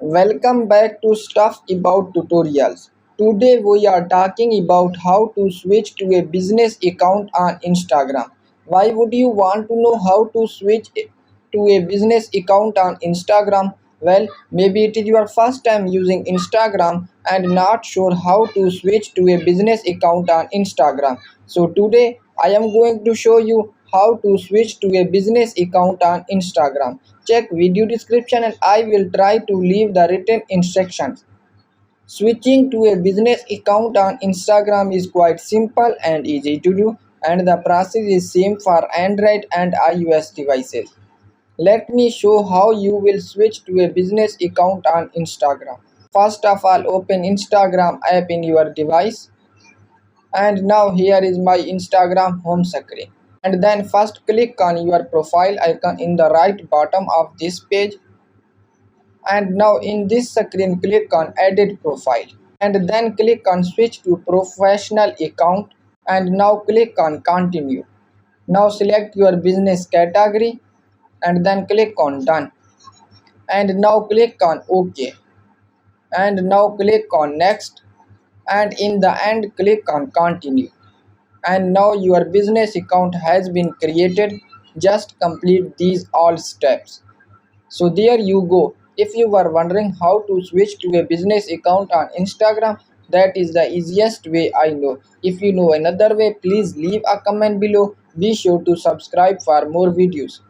Welcome back to Stuff About Tutorials. Today we are talking about how to switch to a business account on Instagram. Why would you want to know how to switch to a business account on Instagram? Well, maybe it is your first time using Instagram and not sure how to switch to a business account on Instagram. So today I am going to show you how to switch to a business account on Instagram. Check video description and I will try to leave the written instructions. Switching to a business account on Instagram is quite simple and easy to do, and the process is same for Android and iOS devices. Let me show how you will switch to a business account on Instagram. First of all, open Instagram app in your device, and now here is my Instagram home screen. And then first click on your profile icon in the right bottom of this page, and now in this screen click on edit profile, and then click on switch to professional account, and now click on continue. Now select your business category and then click on done, and now click on ok, and now click on next, and in the end click on continue. And now your business account has been created. Just complete these all steps. So there you go. If you were wondering how to switch to a business account on Instagram, that is the easiest way I know. If you know another way, please leave a comment below. Be sure to subscribe for more videos.